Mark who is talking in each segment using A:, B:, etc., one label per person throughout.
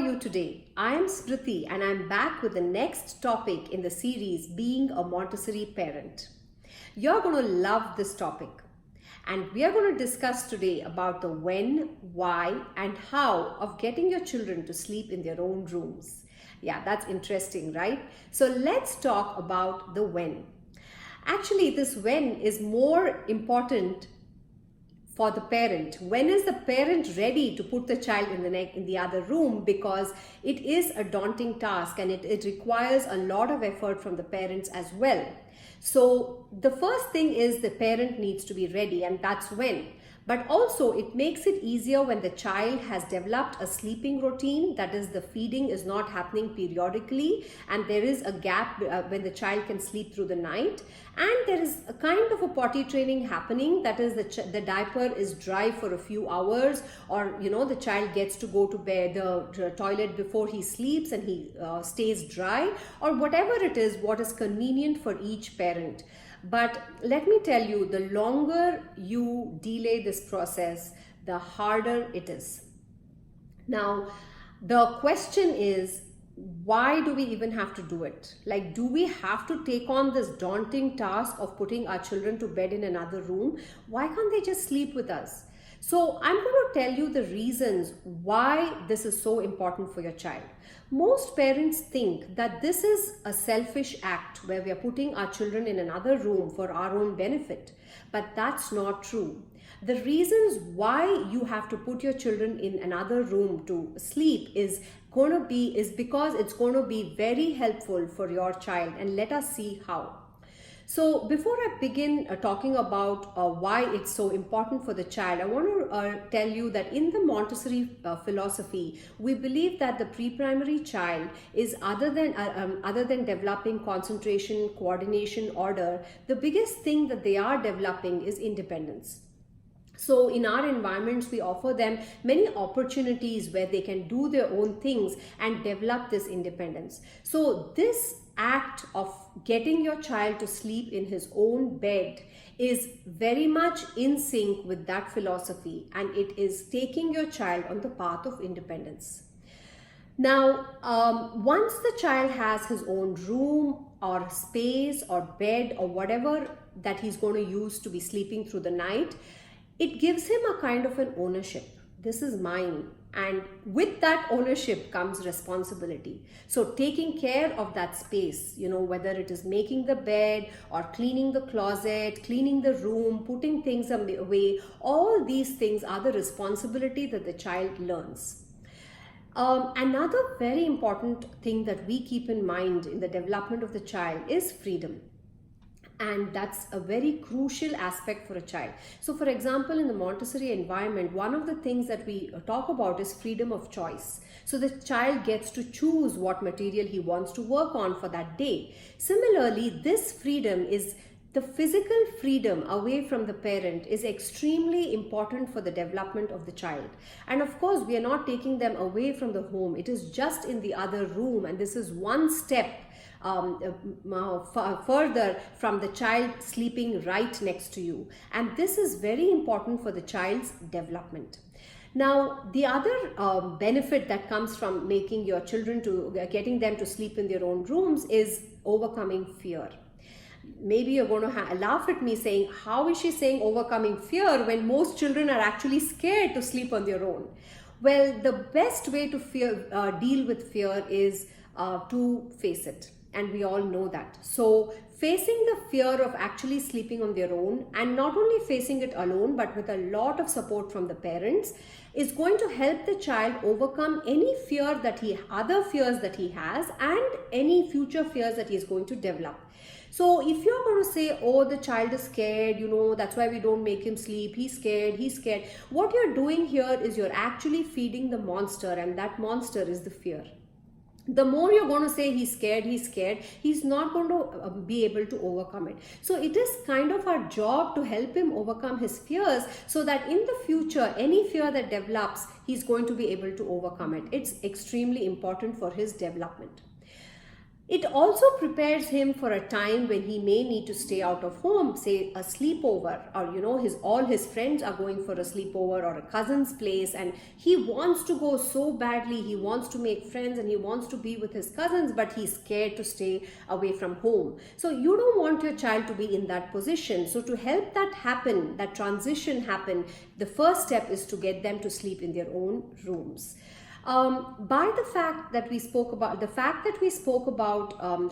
A: you today? I am Smruti and I'm back with the next topic in the series, Being a Montessori Parent. You're going to love this topic. And we are going to discuss today about the when, why, and how of getting your children to sleep in their own rooms. Yeah, that's interesting, right? So let's talk about the when. Actually, this when is more important for the parent. When is the parent ready to put the child in the other room? Because it is a daunting task and it requires a lot of effort from the parents as well. So the first thing is the parent needs to be ready, and that's when. But also it makes it easier when the child has developed a sleeping routine, that is the feeding is not happening periodically and there is a gap when the child can sleep through the night, and there is a kind of a potty training happening, that is the diaper is dry for a few hours, or the child gets to go to bed, the toilet before he sleeps and he stays dry, or whatever it is, what is convenient for each parent. But let me tell you, the longer you delay this process, the harder it is. Now, the question is, why do we even have to do it? Like, do we have to take on this daunting task of putting our children to bed in another room? Why can't they just sleep with us? So I'm going to tell you the reasons why this is so important for your child. Most parents think that this is a selfish act where we are putting our children in another room for our own benefit, but that's not true. The reasons why you have to put your children in another room to sleep is because it's going to be very helpful for your child, and let us see how. So before I begin talking about why it's so important for the child, I want to tell you that in the Montessori philosophy, we believe that the pre-primary child is other than developing concentration, coordination, order, the biggest thing that they are developing is independence. So in our environments, we offer them many opportunities where they can do their own things and develop this independence. So this act of getting your child to sleep in his own bed is very much in sync with that philosophy, and it is taking your child on the path of independence. Now, once the child has his own room or space or bed or whatever that he's going to use to be sleeping through the night, it gives him a kind of an ownership. This is mine. And with that ownership comes responsibility. So taking care of that space, whether it is making the bed or cleaning the closet, cleaning the room, putting things away, all these things are the responsibility that the child learns. Another very important thing that we keep in mind in the development of the child is freedom. And that's a very crucial aspect for a child. So for example, in the Montessori environment, one of the things that we talk about is freedom of choice. So the child gets to choose what material he wants to work on for that day. Similarly, this freedom is the physical freedom away from the parent is extremely important for the development of the child. And of course, we are not taking them away from the home. It is just in the other room, and this is one step further from the child sleeping right next to you, and this is very important for the child's development. Now, the other benefit that comes from making your children getting them to sleep in their own rooms is overcoming fear. Maybe you're going to laugh at me saying, how is she saying overcoming fear when most children are actually scared to sleep on their own? Well, the best way to deal with fear is to face it. And we all know that. So facing the fear of actually sleeping on their own, and not only facing it alone, but with a lot of support from the parents, is going to help the child overcome any other fears that he has, and any future fears that he is going to develop. So if you're going to say, oh, the child is scared, that's why we don't make him sleep, he's scared, what you're doing here is you're actually feeding the monster, and that monster is the fear. The more you're going to say he's scared, he's not going to be able to overcome it. So it is kind of our job to help him overcome his fears, so that in the future, any fear that develops, he's going to be able to overcome it. It's extremely important for his development. It also prepares him for a time when he may need to stay out of home, say a sleepover, or his all his friends are going for a sleepover or a cousin's place, and he wants to go so badly. He wants to make friends and he wants to be with his cousins, but he's scared to stay away from home. So you don't want your child to be in that position. So to help that happen, that transition happen, the first step is to get them to sleep in their own rooms. By the fact that we spoke about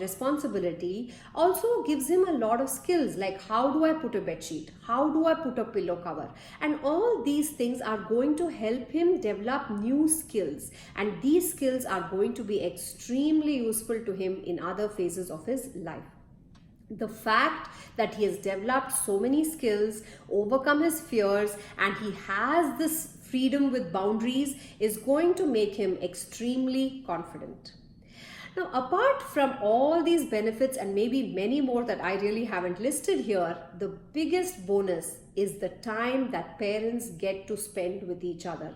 A: responsibility also gives him a lot of skills, like how do I put a bed sheet, how do I put a pillow cover, and all these things are going to help him develop new skills, and these skills are going to be extremely useful to him in other phases of his life. The fact that he has developed so many skills, overcome his fears, and he has this freedom with boundaries is going to make him extremely confident. Now, apart from all these benefits and maybe many more that I really haven't listed here, the biggest bonus is the time that parents get to spend with each other.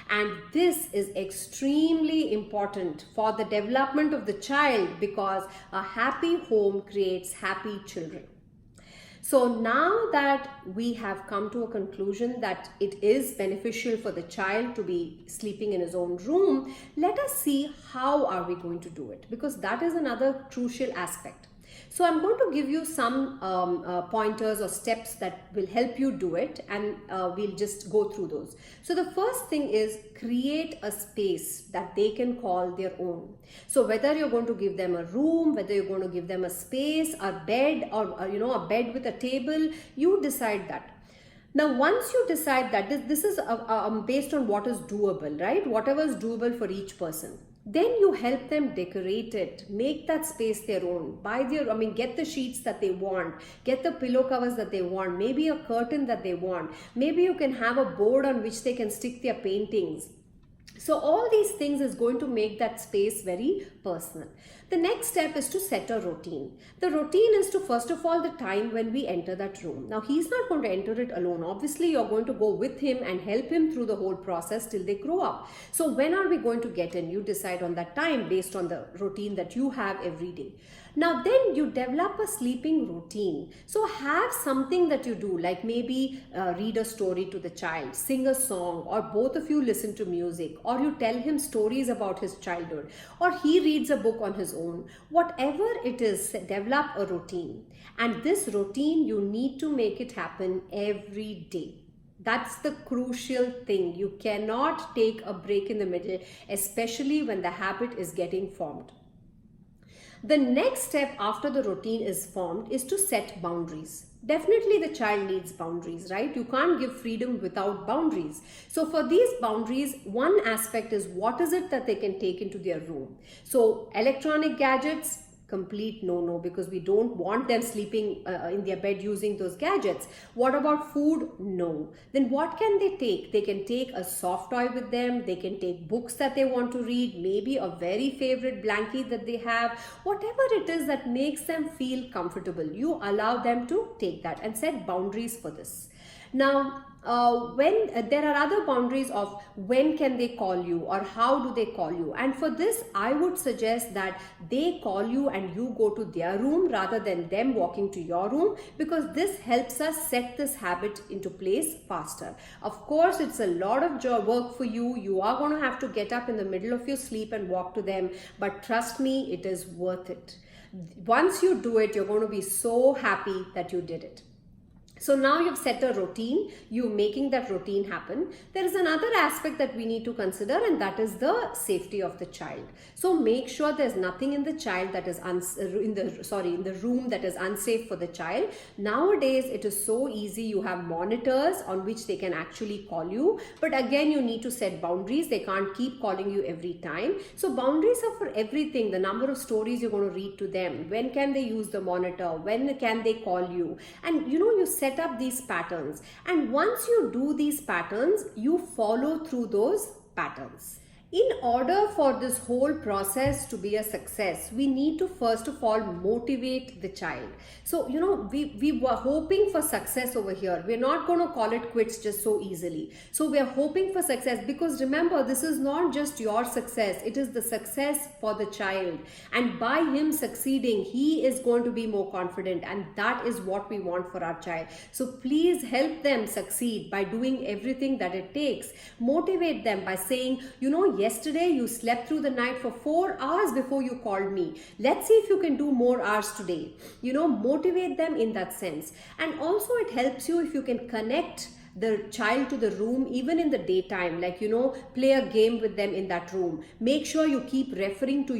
A: And this is extremely important for the development of the child, because a happy home creates happy children. So now that we have come to a conclusion that it is beneficial for the child to be sleeping in his own room, let us see how are we going to do it, because that is another crucial aspect. So I'm going to give you some pointers or steps that will help you do it, and we'll just go through those. So the first thing is create a space that they can call their own. So whether you're going to give them a room, whether you're going to give them a space, a bed, or a bed with a table, you decide that. Now, once you decide that, this is based on what is doable, right? Whatever is doable for each person. Then you help them decorate it, make that space their own, get the sheets that they want, get the pillow covers that they want, maybe a curtain that they want, maybe you can have a board on which they can stick their paintings. So all these things is going to make that space very personal. The next step is to set a routine. The routine is to, first of all, the time when we enter that room. Now, he's not going to enter it alone. Obviously, you're going to go with him and help him through the whole process till they grow up. So when are we going to get in? You decide on that time based on the routine that you have every day. Now then you develop a sleeping routine. So have something that you do, like maybe read a story to the child, sing a song, or both of you listen to music, or you tell him stories about his childhood, or he reads a book on his own. Whatever it is, develop a routine. And this routine, you need to make it happen every day. That's the crucial thing. You cannot take a break in the middle, especially when the habit is getting formed. The next step after the routine is formed is to set boundaries. Definitely the child needs boundaries, right? You can't give freedom without boundaries. So for these boundaries, one aspect is what is it that they can take into their room. So electronic gadgets, complete no, because we don't want them sleeping in their bed using those gadgets. What about food? No. Then what can they take? They can take a soft toy with them. They can take books that they want to read, maybe a very favorite blanket that they have. Whatever it is that makes them feel comfortable, you allow them to take that and set boundaries for this. Now, when there are other boundaries of when can they call you or how do they call you, and for this I would suggest that they call you and you go to their room rather than them walking to your room, because this helps us set this habit into place faster. Of course, it's a lot of work for you. You are going to have to get up in the middle of your sleep and walk to them, but trust me, it is worth it. Once you do it, you're going to be so happy that you did it. So now you've set a routine, you're making that routine happen. There is another aspect that we need to consider, and that is the safety of the child. So make sure there's nothing in the child that is in the room that is unsafe for the child. Nowadays it is so easy. You have monitors on which they can actually call you, but again you need to set boundaries. They can't keep calling you every time. So boundaries are for everything. The number of stories you're going to read to them, when can they use the monitor, when can they call you, and you set up these patterns, and once you do these patterns, you follow through those patterns. In order for this whole process to be a success, we need to first of all motivate the child. So, we were hoping for success over here. We're not going to call it quits just so easily. So, we are hoping for success, because remember, this is not just your success, it is the success for the child. And by him succeeding, he is going to be more confident, and that is what we want for our child. So, please help them succeed by doing everything that it takes. Motivate them by saying, yesterday you slept through the night for 4 hours before you called me. Let's see if you can do more hours today. Motivate them in that sense. And also it helps you if you can connect the child to the room even in the daytime, like play a game with them in that room. Make sure you keep referring to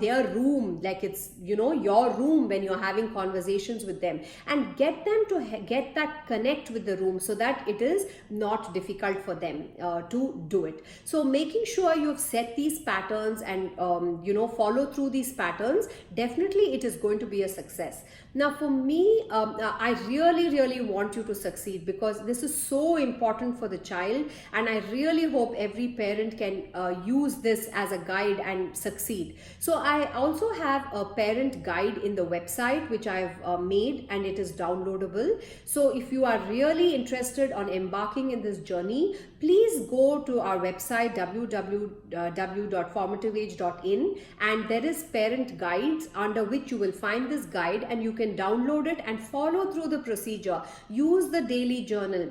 A: their room like it's your room when you're having conversations with them, and get them to get that connect with the room so that it is not difficult for them to do it. So making sure you've set these patterns and follow through these patterns, definitely it is going to be a success. Now for me, I really want you to succeed, because this is so important for the child, and I really hope every parent can use this as a guide and succeed. So I also have a parent guide in the website which I've made, and it is downloadable. So if you are really interested on embarking in this journey, please go to our website www.formativeage.in, and there is parent guides under which you will find this guide, and you can download it and follow through the procedure. Use the daily journal.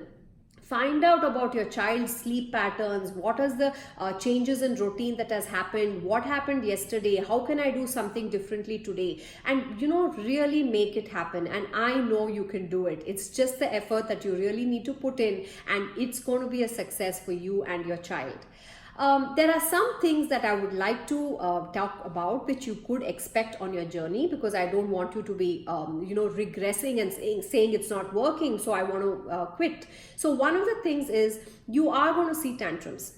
A: Find out about your child's sleep patterns. What is the changes in routine that has happened? What happened yesterday? How can I do something differently today? And really make it happen. And I know you can do it. It's just the effort that you really need to put in, and it's going to be a success for you and your child. There are some things that I would like to talk about which you could expect on your journey, because I don't want you to be regressing and saying it's not working, so I want to quit. So one of the things is you are going to see tantrums,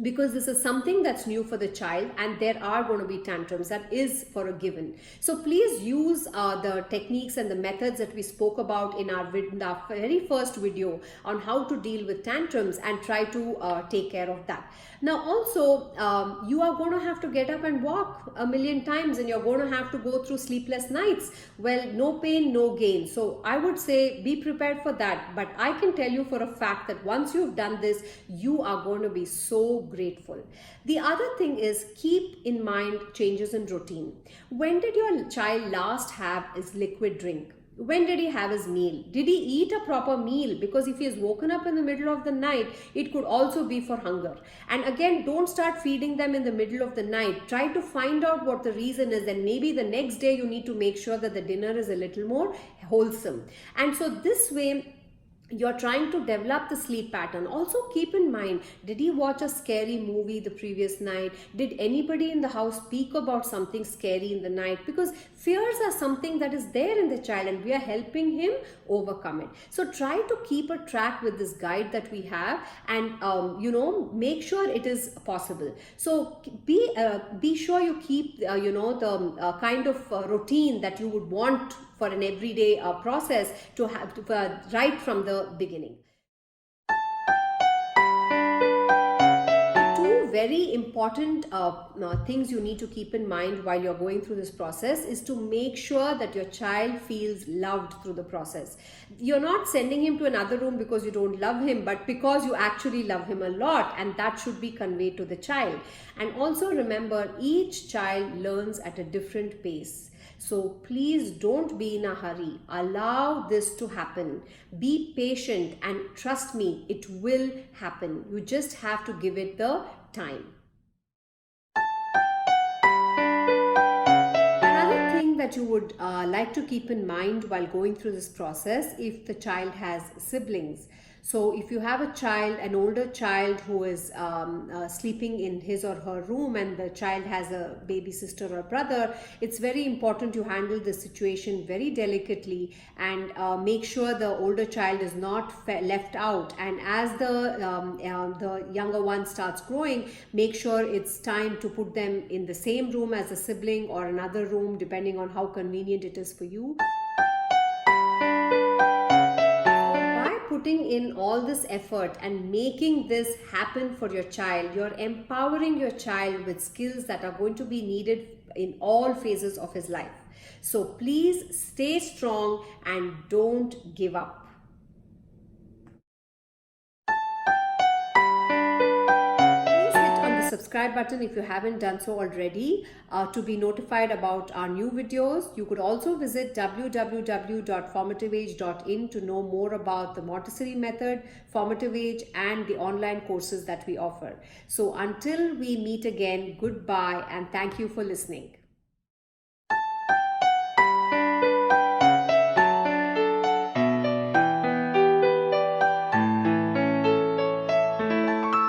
A: because this is something that's new for the child, and there are going to be tantrums. That is for a given. So please use the techniques and the methods that we spoke about in our very first video on how to deal with tantrums, and try to take care of that. Now also, you are going to have to get up and walk a million times, and you're going to have to go through sleepless nights. Well, no pain, no gain. So I would say be prepared for that. But I can tell you for a fact that once you've done this, you are going to be so grateful. The other thing is, keep in mind changes in routine. When did your child last have his liquid drink? When did he have his meal? Did he eat a proper meal? Because if he is woken up in the middle of the night, it could also be for hunger. And again, don't start feeding them in the middle of the night. Try to find out what the reason is, and maybe the next day you need to make sure that the dinner is a little more wholesome. And so this way, you're trying to develop the sleep pattern. Also keep in mind, did he watch a scary movie the previous night? Did anybody in the house speak about something scary in the night? Because fears are something that is there in the child, and we are helping him overcome it. So try to keep a track with this guide that we have, and make sure it is possible. So be sure you keep the kind of routine that you would want for an everyday process to have right from the beginning. Two very important things you need to keep in mind while you're going through this process is to make sure that your child feels loved through the process. You're not sending him to another room because you don't love him, but because you actually love him a lot, and that should be conveyed to the child. And also remember, each child learns at a different pace. So please don't be in a hurry. Allow this to happen. Be patient, and trust me, it will happen. You just have to give it the time. Another thing that you would like to keep in mind while going through this process, if the child has siblings. So if you have a child, an older child who is sleeping in his or her room, and the child has a baby sister or brother, it's very important you handle the situation very delicately, and make sure the older child is not left out. And as the younger one starts growing, make sure it's time to put them in the same room as a sibling, or another room, depending on how convenient it is for you. putting in all this effort and making this happen for your child, you're empowering your child with skills that are going to be needed in all phases of his life. So please stay strong and don't give up. Subscribe button if you haven't done so already to be notified about our new videos. You could also visit www.formativeage.in to know more about the Montessori method, Formative Age, and the online courses that we offer. So until we meet again, goodbye and thank you for listening.